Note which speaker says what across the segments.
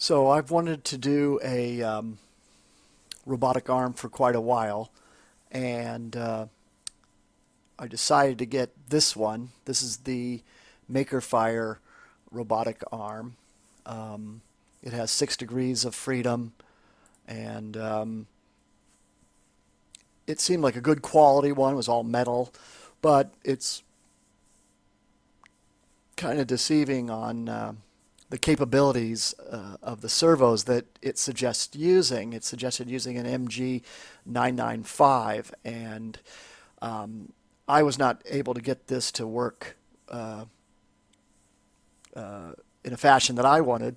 Speaker 1: So I've wanted to do a robotic arm for quite a while, and I decided to get this one. This is the MakerFire robotic arm. It has 6 degrees of freedom, and it seemed like a good quality one. It was all metal, but it's kind of deceiving on the capabilities of the servos that it suggests using. It suggested using an MG995, and I was not able to get this to work in a fashion that I wanted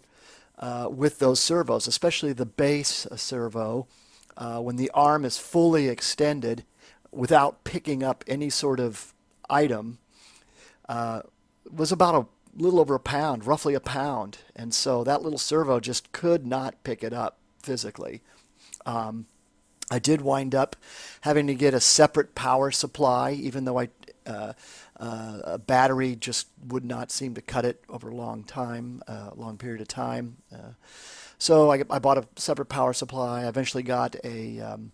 Speaker 1: with those servos, especially the base servo. When the arm is fully extended without picking up any sort of item, was about a little over a pound, roughly a pound. And so that little servo just could not pick it up physically. I did wind up having to get a separate power supply, even though a battery just would not seem to cut it over a long period of time. So I bought a separate power supply. I eventually got an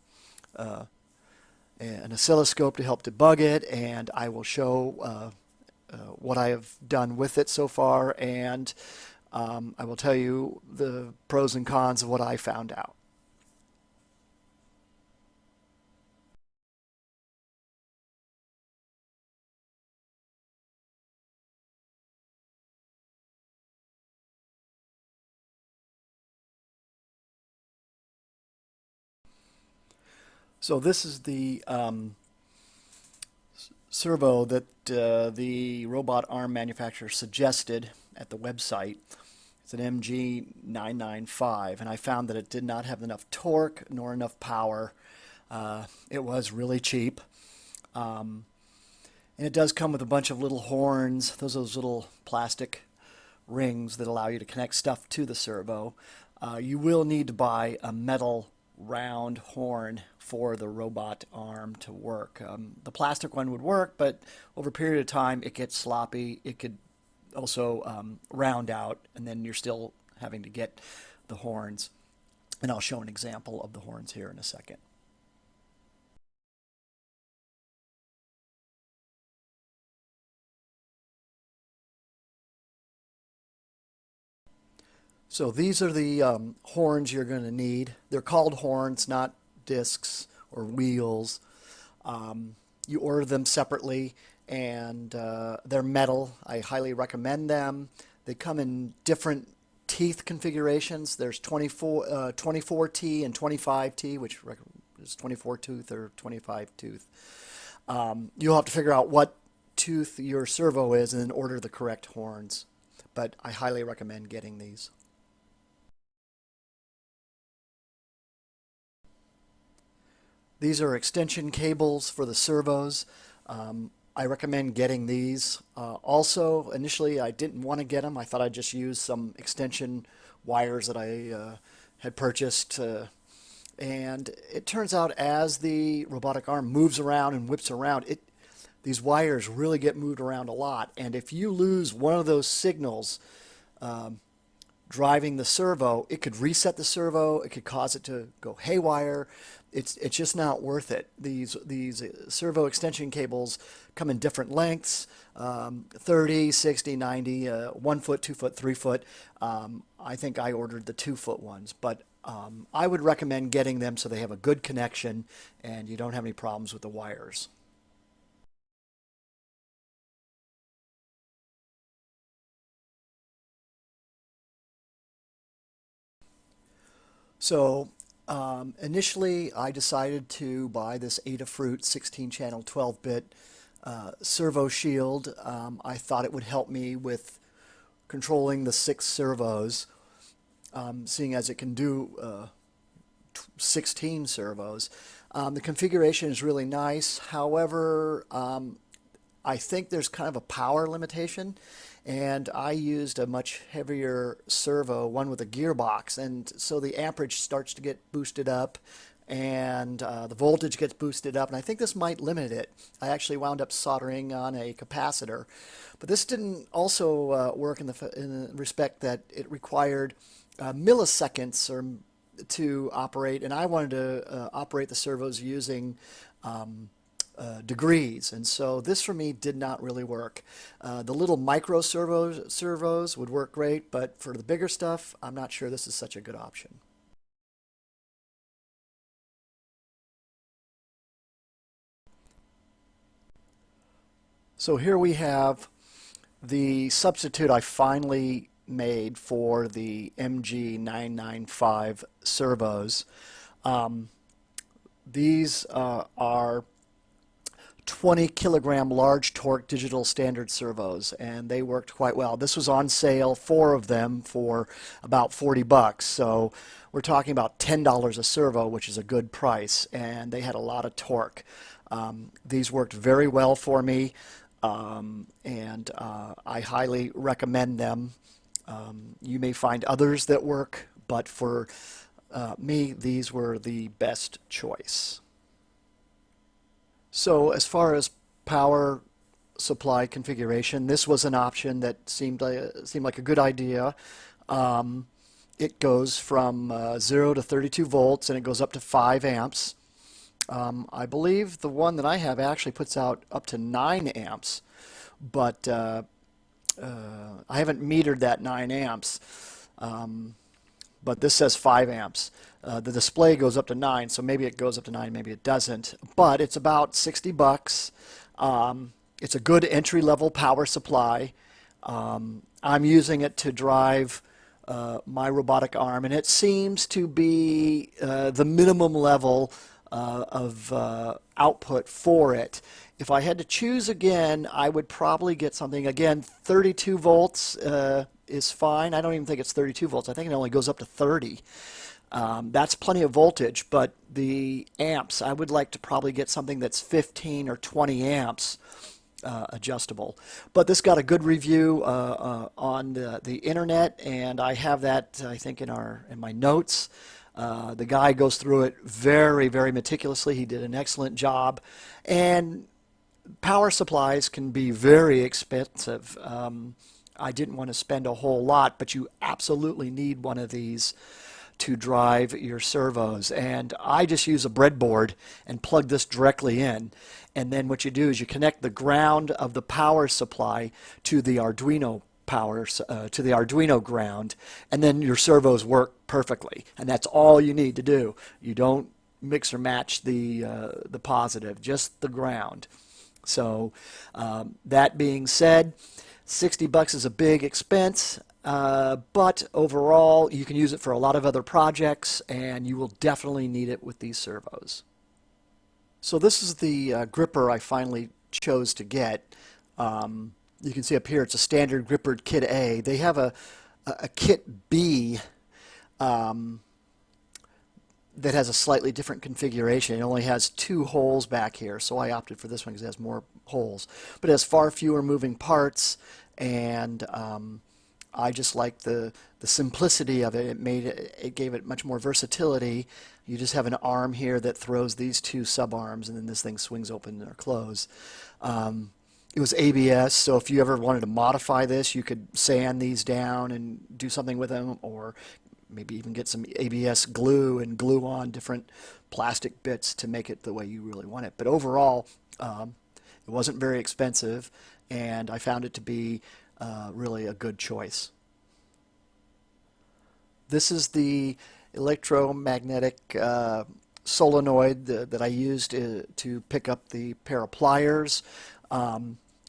Speaker 1: oscilloscope to help debug it, and I will show what I have done with it so far, and I will tell you the pros and cons of what I found out. So this is the servo that the robot arm manufacturer suggested at the website. It's an MG995, and I found that it did not have enough torque nor enough power. It was really cheap. And it does come with a bunch of little horns, those little plastic rings that allow you to connect stuff to the servo. You will need to buy a metal round horn for the robot arm to work. The plastic one would work, but over a period of time it gets sloppy. It could also round out, and then you're still having to get the horns. And I'll show an example of the horns here in a second. So these are the horns you're going to need. They're called horns, not discs or wheels. You order them separately, and they're metal. I highly recommend them. They come in different teeth configurations. There's 24T and 25T, which is 24 tooth or 25 tooth. You'll have to figure out what tooth your servo is and then order the correct horns. But I highly recommend getting these. These are extension cables for the servos. I recommend getting these. Also, initially I didn't want to get them. I thought I'd just use some extension wires that I had purchased. And it turns out as the robotic arm moves around and whips around, these wires really get moved around a lot. And if you lose one of those signals, driving the servo, it could reset the servo. It could cause it to go haywire. It's just not worth it. These servo extension cables come in different lengths, 30, 60, 90, 1 foot, 2 foot, 3 foot. I think I ordered the 2-foot ones, but I would recommend getting them so they have a good connection and you don't have any problems with the wires. So initially I decided to buy this Adafruit 16-channel 12-bit Servo Shield. I thought it would help me with controlling the 6 servos, seeing as it can do 16 servos. The configuration is really nice. However, I think there's kind of a power limitation, and I used a much heavier servo, one with a gearbox, and so the amperage starts to get boosted up and the voltage gets boosted up, and I think this might limit it. I actually wound up soldering on a capacitor, but this didn't also work in the respect that it required milliseconds or to operate, and I wanted to operate the servos using degrees, and so this for me did not really work. The little micro servos would work great, but for the bigger stuff, I'm not sure this is such a good option. So here we have the substitute I finally made for the MG995 servos. These are 20 kilogram large torque digital standard servos, and they worked quite well. This was on sale, 4 of them for about 40 bucks. So we're talking about $10 a servo, which is a good price, and they had a lot of torque. These worked very well for me, and I highly recommend them. You may find others that work, but for me, these were the best choice. So as far as power supply configuration, this was an option that seemed like a good idea. It goes from 0 to 32 volts, and it goes up to 5 amps. I believe the one that I have actually puts out up to 9 amps, but I haven't metered that 9 amps. But this says 5 amps. The display goes up to 9, so maybe it goes up to 9, maybe it doesn't. But it's about 60 bucks. It's a good entry-level power supply. I'm using it to drive my robotic arm, and it seems to be the minimum level of output for it. If I had to choose again, I would probably get something, again, 32 volts is fine. I don't even think it's 32 volts. I think it only goes up to 30. That's plenty of voltage, but the amps, I would like to probably get something that's 15 or 20 amps adjustable. But this got a good review on the internet, and I have that, I think, in my notes. The guy goes through it very, very meticulously. He did an excellent job. And power supplies can be very expensive. I didn't want to spend a whole lot, but you absolutely need one of these to drive your servos. And I just use a breadboard and plug this directly in. And then what you do is you connect the ground of the power supply to the Arduino to the Arduino ground, and then your servos work perfectly. And that's all you need to do. You don't mix or match the positive, just the ground. So that being said, 60 bucks is a big expense, but overall you can use it for a lot of other projects, and you will definitely need it with these servos. So this is the gripper I finally chose to get. You can see up here it's a standard gripper kit A. They have a kit B that has a slightly different configuration. It only has 2 holes back here, so I opted for this one because it has more holes. But it has far fewer moving parts, and I just like the simplicity of it. It gave it much more versatility. You just have an arm here that throws these 2 sub-arms, and then this thing swings open or close. It was ABS, so if you ever wanted to modify this, you could sand these down and do something with them, or maybe even get some ABS glue and glue on different plastic bits to make it the way you really want it. But overall, it wasn't very expensive, and I found it to be really a good choice. This is the electromagnetic solenoid that I used to pick up the pair of pliers.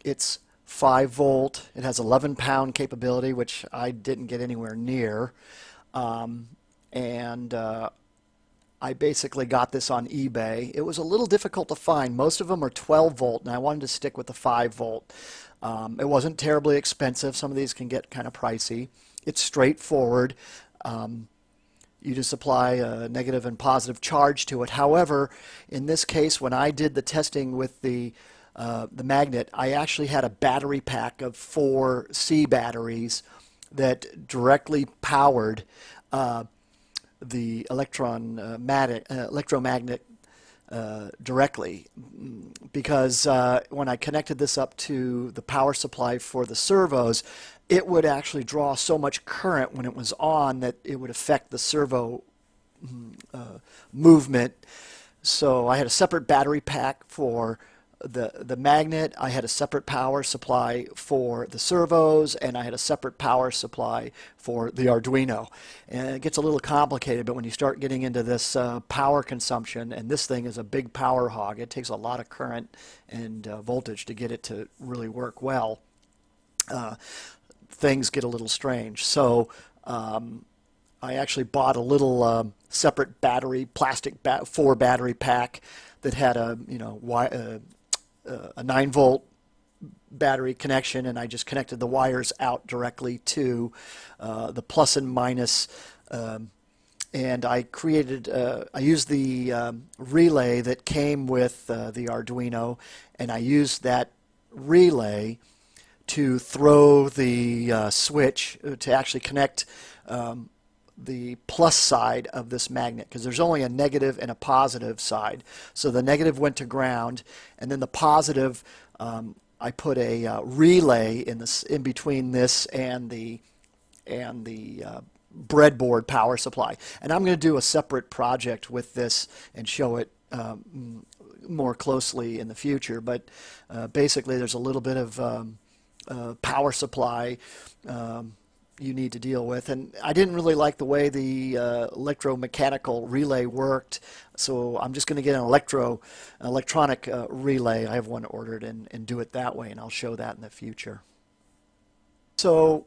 Speaker 1: It's 5 volt. It has 11 pound capability, which I didn't get anywhere near. I basically got this on eBay. It was a little difficult to find. Most of them are 12 volt, and I wanted to stick with the 5 volt. It wasn't terribly expensive. Some of these can get kind of pricey. It's straightforward. You just apply a negative and positive charge to it. However, in this case, when I did the testing with the magnet, I actually had a battery pack of 4 C batteries that directly powered the electromagnet directly, because when I connected this up to the power supply for the servos, it would actually draw so much current when it was on that it would affect the servo movement. So I had a separate battery pack for the magnet, I had a separate power supply for the servos, and I had a separate power supply for the Arduino. And it gets a little complicated, but when you start getting into this power consumption, and this thing is a big power hog, it takes a lot of current and voltage to get it to really work well. Things get a little strange. So I actually bought a little separate battery, plastic 4 battery pack that had a a 9-volt battery connection, and I just connected the wires out directly to the plus and minus. And I used the relay that came with the Arduino, and I used that relay to throw the switch to actually connect the plus side of this magnet, because there's only a negative and a positive side. So the negative went to ground, and then the positive, I put a relay in between this and the breadboard power supply. And I'm going to do a separate project with this and show it more closely in the future. But basically, there's a little bit of power supply you need to deal with, and I didn't really like the way the electromechanical relay worked, so I'm just going to get an electronic relay. I have one ordered, and do it that way, and I'll show that in the future. So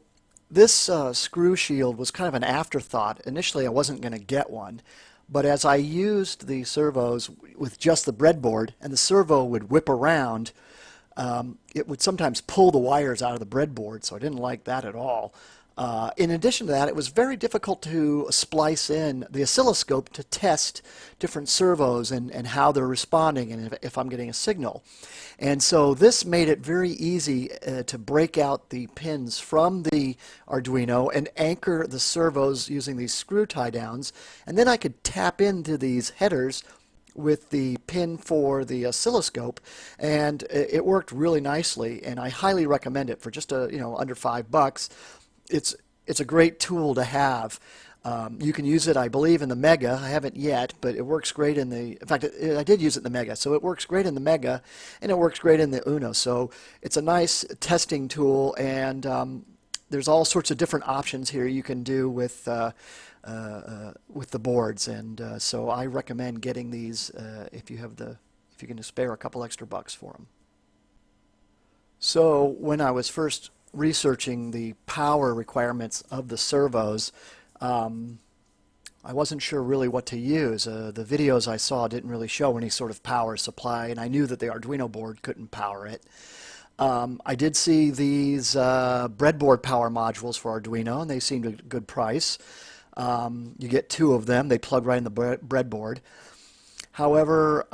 Speaker 1: this screw shield was kind of an afterthought. Initially I wasn't going to get one, but as I used the servos with just the breadboard and the servo would whip around, it would sometimes pull the wires out of the breadboard, so I didn't like that at all. In addition to that, it was very difficult to splice in the oscilloscope to test different servos and how they're responding and if I'm getting a signal. And so this made it very easy to break out the pins from the Arduino and anchor the servos using these screw tie downs, and then I could tap into these headers with the pin for the oscilloscope, and it worked really nicely, and I highly recommend it for just under $5. It's a great tool to have. You can use it, I believe, in the Mega. I haven't yet, but it works great in the... In fact, I did use it in the Mega, so it works great in the Mega, and it works great in the Uno. So it's a nice testing tool, and there's all sorts of different options here you can do with the boards, and so I recommend getting these if you can spare a couple extra bucks for them. So when I was first researching the power requirements of the servos, I wasn't sure really what to use. The videos I saw didn't really show any sort of power supply, and I knew that the Arduino board couldn't power it. I did see these breadboard power modules for Arduino, and they seemed a good price. You get 2 of them. They plug right in the breadboard. However,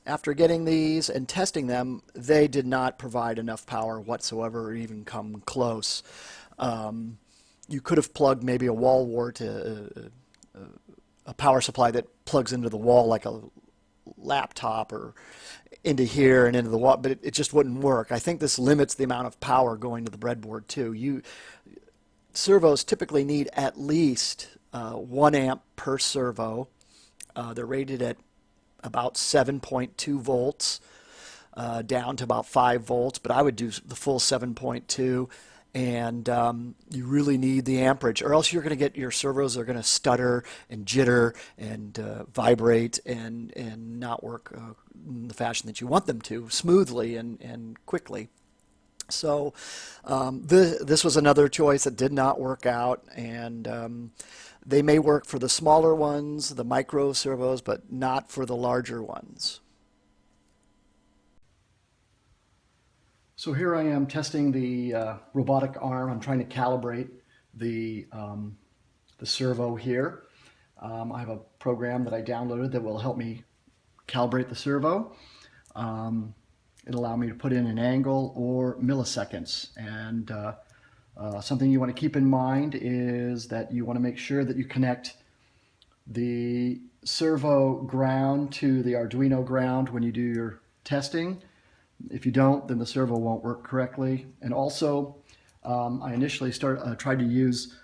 Speaker 1: after getting these and testing them, they did not provide enough power whatsoever or even come close. You could have plugged maybe a wall wart, a power supply that plugs into the wall like a laptop or into here and into the wall, but it just wouldn't work. I think this limits the amount of power going to the breadboard too. Servos typically need at least 1 amp per servo. They're rated at about 7.2 volts down to about 5 volts, but I would do the full 7.2, and you really need the amperage, or else you're going to get your servos are going to stutter and jitter and vibrate and not work in the fashion that you want them to, smoothly and quickly. So this was another choice that did not work out, and they may work for the smaller ones, the micro servos, but not for the larger ones. So here I am testing the robotic arm. I'm trying to calibrate the servo here. I have a program that I downloaded that will help me calibrate the servo. It'll allow me to put in an angle or milliseconds. And something you want to keep in mind is that you want to make sure that you connect the servo ground to the Arduino ground when you do your testing. If you don't, then the servo won't work correctly. And also, I initially tried to use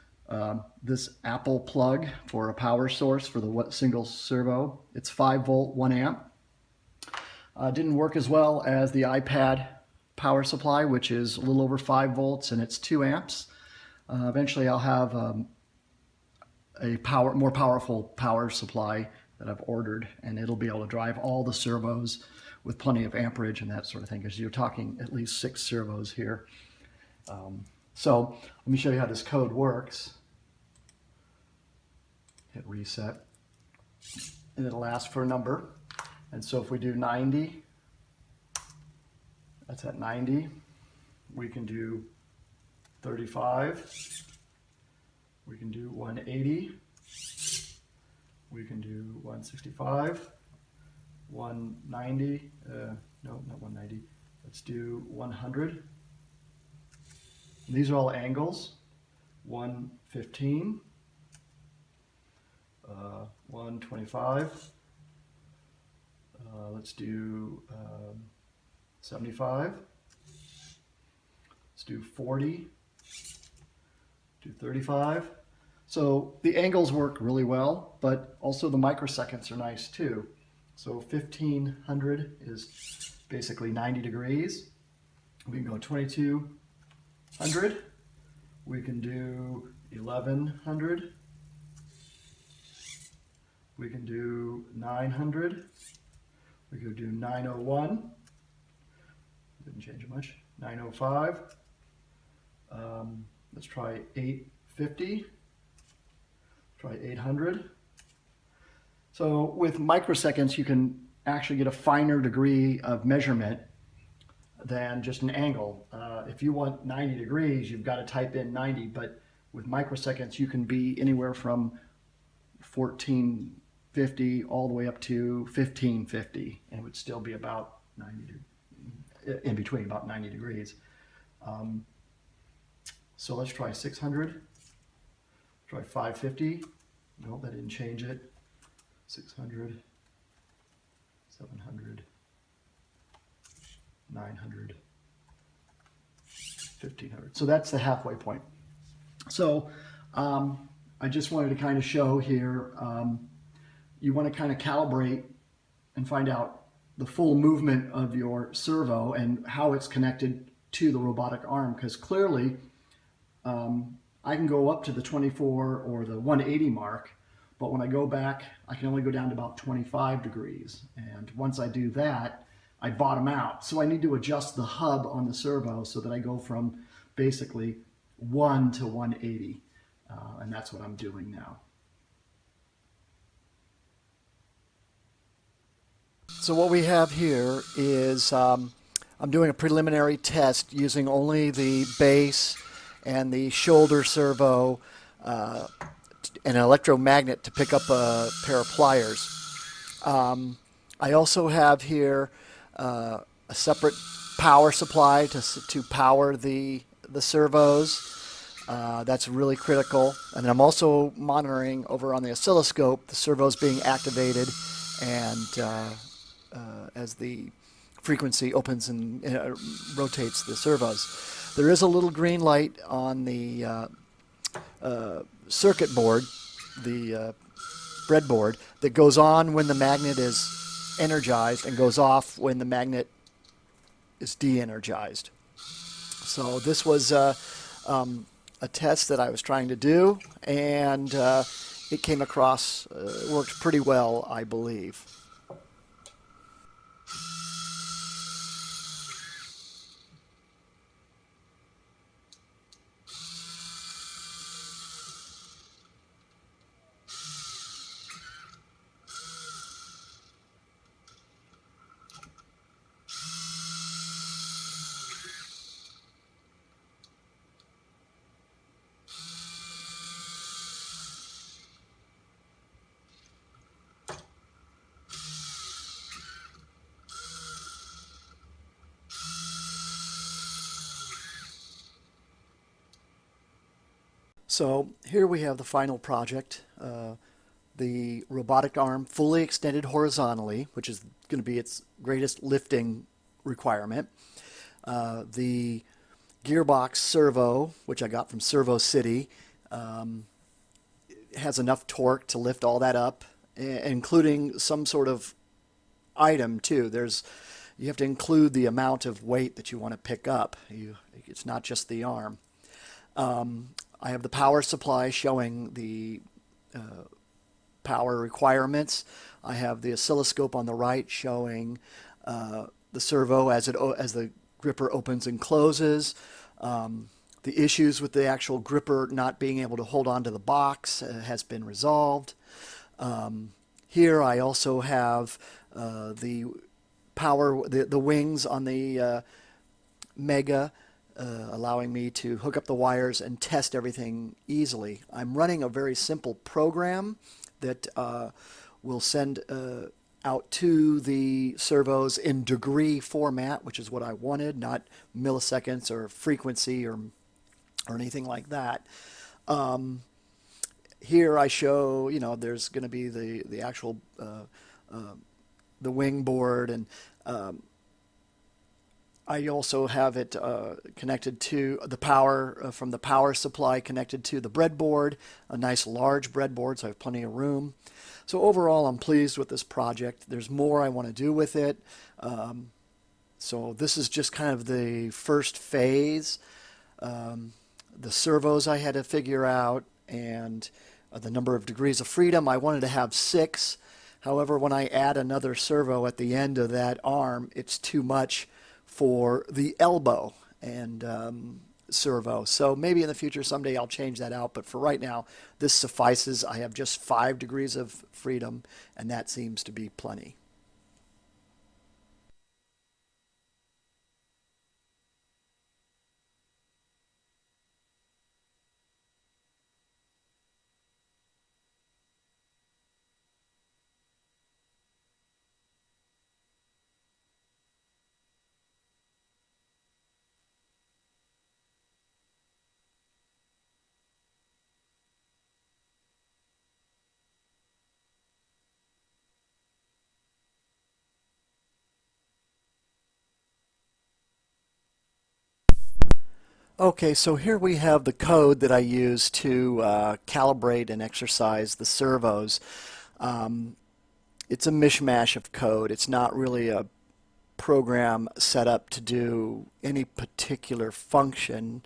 Speaker 1: this Apple plug for a power source for the single servo. It's 5 volt, 1 amp. Didn't work as well as the iPad power supply, which is a little over 5 volts and it's 2 amps. Eventually I'll have a more powerful power supply that I've ordered, and it'll be able to drive all the servos with plenty of amperage and that sort of thing, because you're talking at least 6 servos here. So let me show you how this code works. Hit reset, and it'll ask for a number. And so if we do 90, that's at 90. We can do 35. We can do 180. We can do 165. 190. No, not 190. Let's do 100. And these are all angles. 115. 125. Let's do 75. Let's do 40. Do 35. So the angles work really well, but also the microseconds are nice too. So 1500 is basically 90 degrees. We can go 2200. We can do 1100. We can do 900. We could do 901. Didn't change it much. 905. Let's try 850. Try 800. So with microseconds, you can actually get a finer degree of measurement than just an angle. If you want 90 degrees, you've got to type in 90, but with microseconds, you can be anywhere from 1450 all the way up to 1550, and it would still be about 90 in between, about 90 degrees. So let's try 600. Try 550. No, that didn't change it. 600, 700, 900, 1500. So that's the halfway point. So I just wanted to kind of show here, you want to kind of calibrate and find out the full movement of your servo and how it's connected to the robotic arm, because clearly I can go up to the 24 or the 180 mark, but when I go back, I can only go down to about 25 degrees. And once I do that, I bottom out. So I need to adjust the hub on the servo so that I go from basically 1 to 180. And that's what I'm doing now. So what we have here is I'm doing a preliminary test using only the base and the shoulder servo, an electromagnet to pick up a pair of pliers. I also have here a separate power supply to power the servos. That's really critical. And I'm also monitoring over on the oscilloscope the servos being activated, and as the frequency opens and rotates the servos. There is a little green light on the circuit board, the breadboard, that goes on when the magnet is energized and goes off when the magnet is de-energized. So this was a test that I was trying to do, and it came across, worked pretty well, I believe. So here we have the final project, the robotic arm fully extended horizontally, which is going to be its greatest lifting requirement. The gearbox servo, which I got from Servo City, has enough torque to lift all that up, including some sort of item too. You have to include the amount of weight that you want to pick up. It's not just the arm. I have the power supply showing the power requirements. I have the oscilloscope on the right showing the servo as the gripper opens and closes. The issues with the actual gripper not being able to hold on to the box has been resolved. Here I also have the wings on the Mega, allowing me to hook up the wires and test everything easily. I'm running a very simple program that will send out to the servos in degree format, which is what I wanted, not milliseconds or frequency or anything like that. Here I show, there's going to be the actual the wing board, and I also have it connected to the power from the power supply, connected to the breadboard, a nice large breadboard, so I have plenty of room. So overall, I'm pleased with this project. There's more I want to do with it. So this is just kind of the first phase. The servos I had to figure out, and the number of degrees of freedom. I wanted to have 6. However, when I add another servo at the end of that arm, it's too much for the elbow and servo. So maybe in the future someday I'll change that out, but for right now this suffices. I have just 5 degrees of freedom, and that seems to be plenty. Okay, so here we have the code that I use to calibrate and exercise the servos. It's a mishmash of code. It's not really a program set up to do any particular function.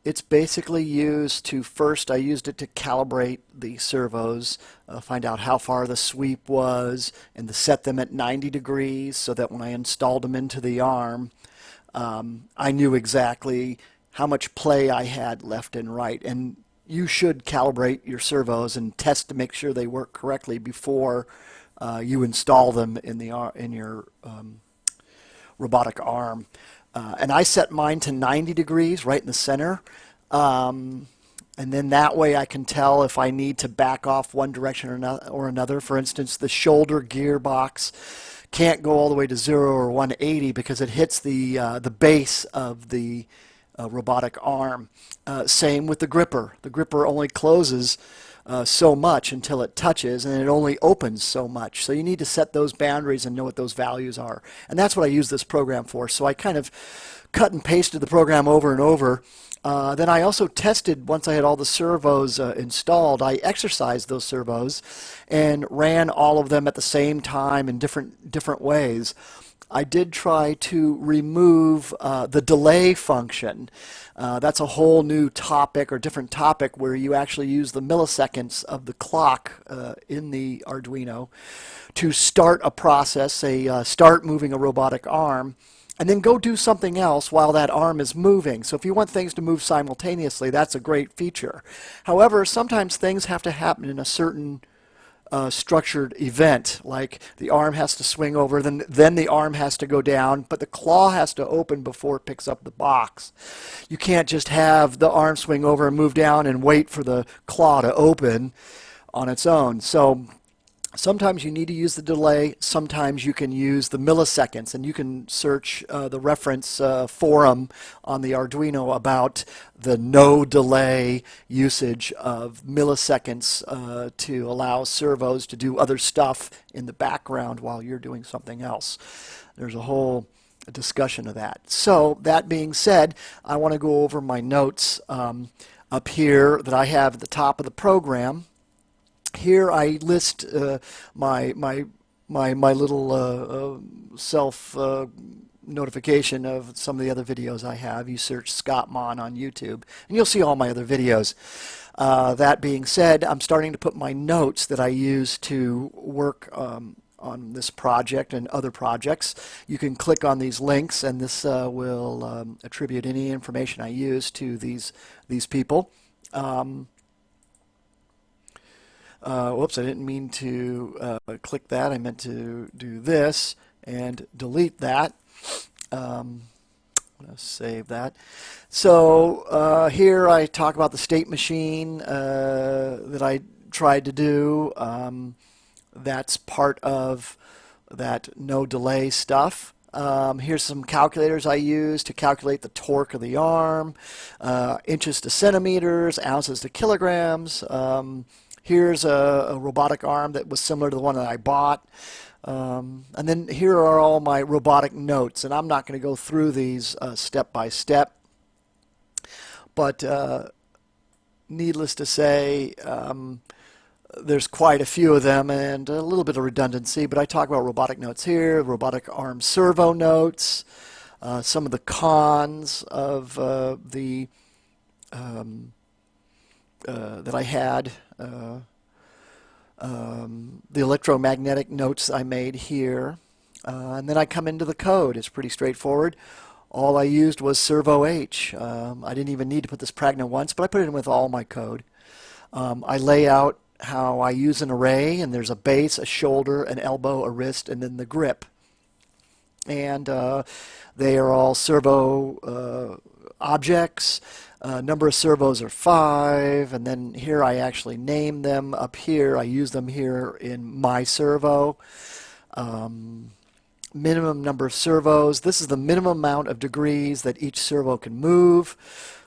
Speaker 1: It's basically used to, first I used it to calibrate the servos, find out how far the sweep was, and to set them at 90 degrees so that when I installed them into the arm, I knew exactly how much play I had left and right. And you should calibrate your servos and test to make sure they work correctly before you install them in your robotic arm. And I set mine to 90 degrees right in the center. And then that way I can tell if I need to back off one direction or another. For instance, the shoulder gearbox can't go all the way to 0 or 180 because it hits the base of the robotic arm. Same with the gripper. The gripper only closes so much until it touches, and it only opens so much. So you need to set those boundaries and know what those values are. And that's what I use this program for. So I kind of cut and pasted the program over and over. Then I also tested, once I had all the servos installed, I exercised those servos and ran all of them at the same time in different ways. I did try to remove the delay function. That's a whole new topic or different topic where you actually use the milliseconds of the clock in the Arduino to start a process, say start moving a robotic arm, and then go do something else while that arm is moving. So if you want things to move simultaneously, that's a great feature. However, sometimes things have to happen in a certain structured event, like the arm has to swing over, then the arm has to go down, but the claw has to open before it picks up the box. You can't just have the arm swing over and move down and wait for the claw to open on its own. So sometimes you need to use the delay, sometimes you can use the milliseconds, and you can search the reference forum on the Arduino about the NoDelay usage of milliseconds to allow servos to do other stuff in the background while you're doing something else. There's a whole a discussion of that. So that being said, I want to go over my notes up here that I have at the top of the program. Here I list my little self notification of some of the other videos I have. You search Scott Mon on YouTube and you'll see all my other videos. That being said, I'm starting to put my notes that I use to work on this project and other projects. You can click on these links and this will attribute any information I use to these people. Whoops, I didn't mean to click that. I meant to do this and delete that. I'm going to save that. So here I talk about the state machine that I tried to do. That's part of that NoDelay stuff. Here's some calculators I use to calculate the torque of the arm, inches to centimeters, ounces to kilograms. Here's a robotic arm that was similar to the one that I bought. And then here are all my robotic notes, and I'm not going to go through these step by step, but needless to say, there's quite a few of them and a little bit of redundancy, but I talk about robotic notes here, robotic arm servo notes, some of the cons of that I had, the electromagnetic notes I made here, and then I come into the code. It's pretty straightforward. All I used was Servo H. I didn't even need to put this pregnant once, but I put it in with all my code. I lay out how I use an array, and there's a base, a shoulder, an elbow, a wrist, and then the grip. And they are all servo objects. Number of servos are 5, and then here I actually name them. Up here I use them here in my servo. Minimum number of servos. This is the minimum amount of degrees that each servo can move.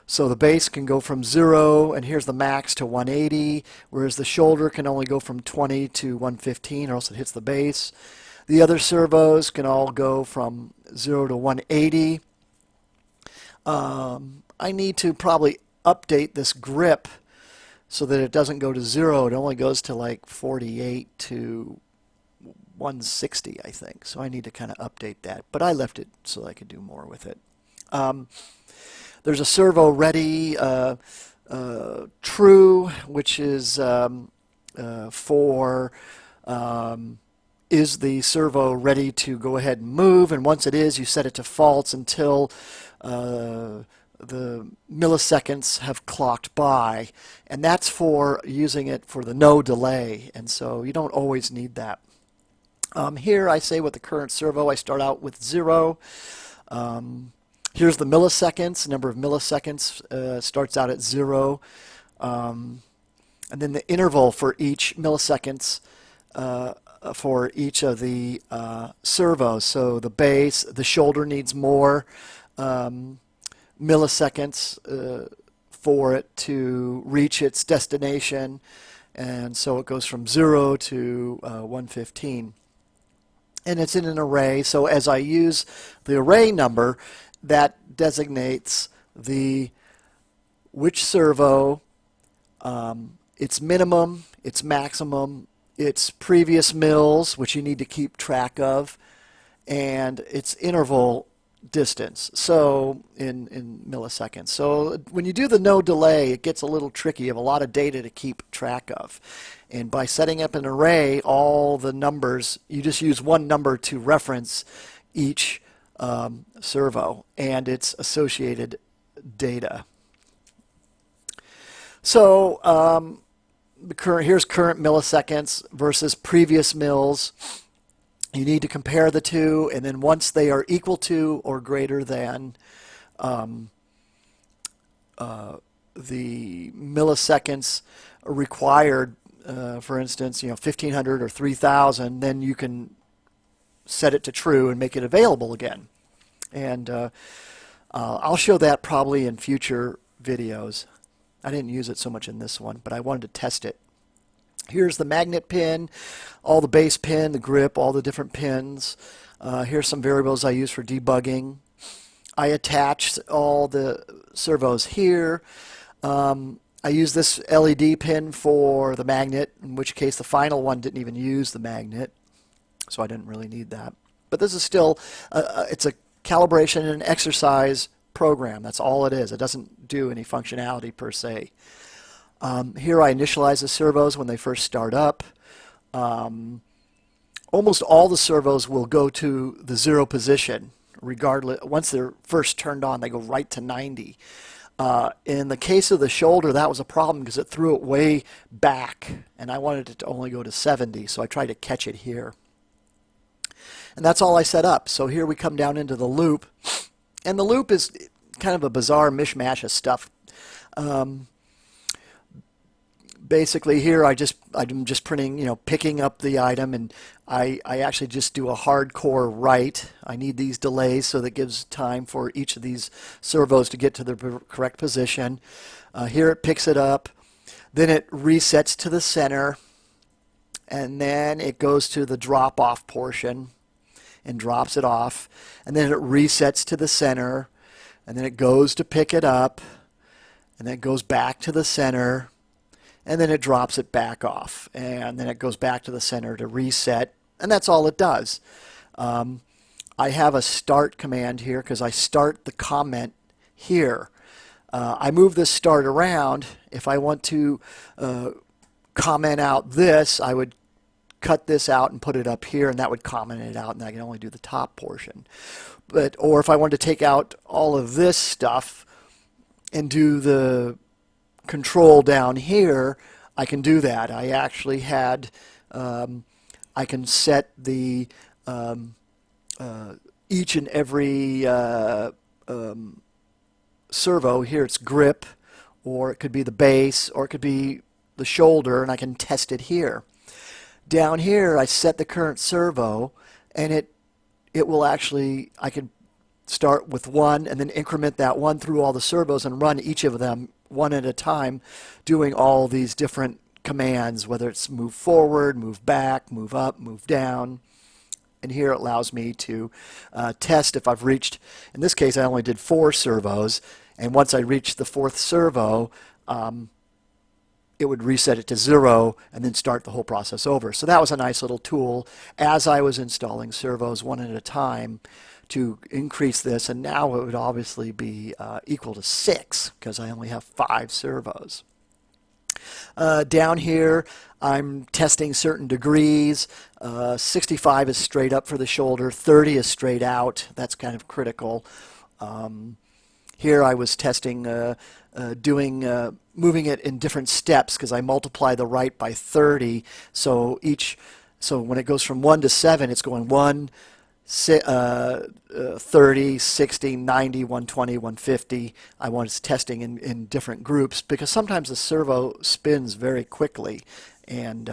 Speaker 1: So the base can go from 0, and here's the max, to 180, whereas the shoulder can only go from 20 to 115, or else it hits the base. The other servos can all go from 0 to 180. I need to probably update this grip so that it doesn't go to 0. It only goes to like 48 to 160, I think. So I need to kind of update that. But I left it so I could do more with it. There's a servo ready true, which is for is the servo ready to go ahead and move, and once it is, you set it to false until the milliseconds have clocked by, and that's for using it for the no delay, and so you don't always need that. Here I say with the current servo I start out with 0. Here's the milliseconds. Number of milliseconds starts out at 0. And then the interval for each milliseconds for each of the servos. So the base, the shoulder needs more milliseconds for it to reach its destination. And so it goes from 0 to 115. And it's in an array. So as I use the array number, that designates which servo, its minimum, its maximum, its previous mills, which you need to keep track of, and its interval distance, so in milliseconds. So when you do the no delay, it gets a little tricky. You have a lot of data to keep track of. And by setting up an array, all the numbers, you just use one number to reference each servo and its associated data. So here's current milliseconds versus previous mills. You need to compare the two, and then once they are equal to or greater than the milliseconds required, for instance, 1500 or 3000, then you can set it to true and make it available again. And I'll show that probably in future videos. I didn't use it so much in this one, but I wanted to test it. Here's the magnet pin, all the base pin, the grip, all the different pins. Here's some variables I use for debugging. I attached all the servos here. I use this LED pin for the magnet, in which case the final one didn't even use the magnet, so I didn't really need that. But this is still, it's a calibration and an exercise program. That's all it is. It doesn't do any functionality per se. Here I initialize the servos when they first start up. Almost all the servos will go to the 0 position, regardless. Once they're first turned on, they go right to 90. In the case of the shoulder, that was a problem because it threw it way back, and I wanted it to only go to 70, so I tried to catch it here. And that's all I set up. So here we come down into the loop, and the loop is kind of a bizarre mishmash of stuff. Basically here I'm just printing, picking up the item, and I actually just do a hardcore write. I need these delays so that gives time for each of these servos to get to the correct position. Here it picks it up, then it resets to the center, and then it goes to the drop off portion and drops it off, and then it resets to the center, and then it goes to pick it up, and then it goes back to the center, and then it drops it back off, and then it goes back to the center to reset, and that's all it does. I have a start command here because I start the comment here. I move this start around. If I want to comment out this, I would cut this out and put it up here, and that would comment it out, and I can only do the top portion. Or if I wanted to take out all of this stuff and do the control down here, I can do that. I actually had, I can set the each and every servo. Here it's grip, or it could be the base, or it could be the shoulder, and I can test it here. Down here I set the current servo, and it will actually, I can start with one and then increment that one through all the servos and run each of them one at a time, doing all these different commands, whether it's move forward, move back, move up, move down. And here it allows me to test if I've reached, in this case I only did 4 servos, and once I reached the 4th servo, it would reset it to 0 and then start the whole process over. So that was a nice little tool as I was installing servos one at a time to increase this, and now it would obviously be equal to 6 because I only have 5 servos. Down here I'm testing certain degrees. 65 is straight up for the shoulder, 30 is straight out. That's kind of critical. Here I was testing moving it in different steps because I multiply the right by 30, so when it goes from 1 to 7, it's going 1, 30, 60, 90, 120, 150. I was testing in different groups because sometimes the servo spins very quickly, and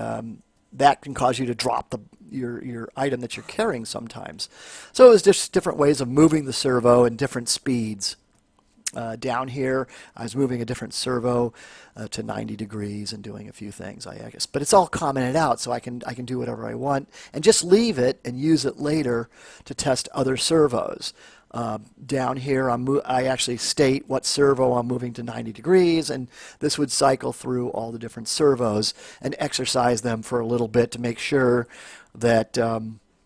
Speaker 1: that can cause you to drop your item that you're carrying sometimes. So it was just different ways of moving the servo in different speeds. Down here I was moving a different servo to 90 degrees and doing a few things, I guess. But it's all commented out, so I can do whatever I want and just leave it and use it later to test other servos. Down here I actually state what servo I'm moving to 90 degrees, and this would cycle through all the different servos and exercise them for a little bit to make sure that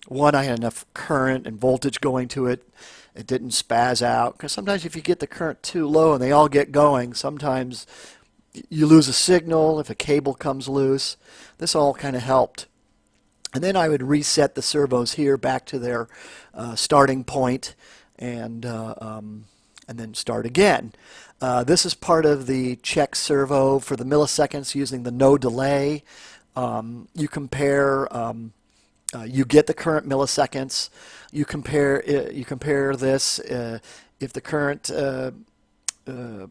Speaker 1: one, I had enough current and voltage going to it. It didn't spaz out, because sometimes if you get the current too low and they all get going, sometimes you lose a signal if a cable comes loose. This all kind of helped. And then I would reset the servos here back to their starting point, and then start again. This is part of the check servo for the milliseconds using the NoDelay. You compare. You get the current milliseconds. You compare this if the current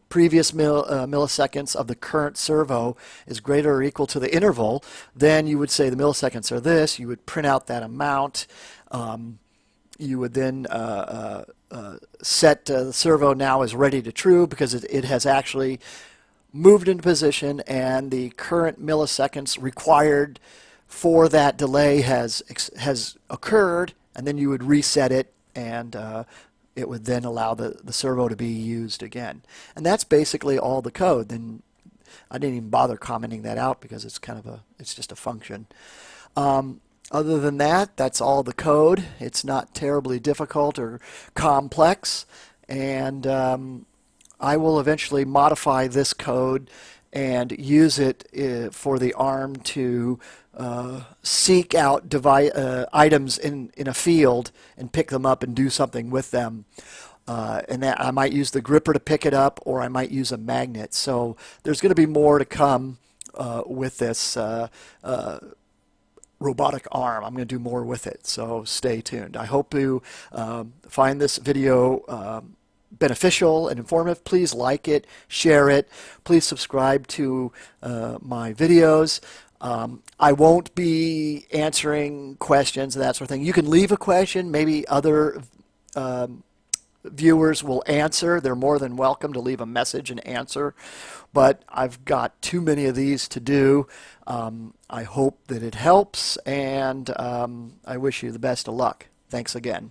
Speaker 1: previous milliseconds of the current servo is greater or equal to the interval, then you would say the milliseconds are this. You would print out that amount. You would then set the servo now as ready to true because it has actually moved into position and the current milliseconds required for that delay has occurred, and then you would reset it, and it would then allow the servo to be used again. And that's basically all the code. Then I didn't even bother commenting that out because it's it's just a function. Other than that, that's all the code. It's not terribly difficult or complex, and I will eventually modify this code and use it for the ARM to seek out items in a field and pick them up and do something with them. And that I might use the gripper to pick it up, or I might use a magnet. So there's going to be more to come with this robotic arm. I'm going to do more with it, so stay tuned. I hope you find this video beneficial and informative. Please like it, share it. Please subscribe to my videos. I won't be answering questions and that sort of thing. You can leave a question. Maybe other viewers will answer. They're more than welcome to leave a message and answer. But I've got too many of these to do. I hope that it helps, and I wish you the best of luck. Thanks again.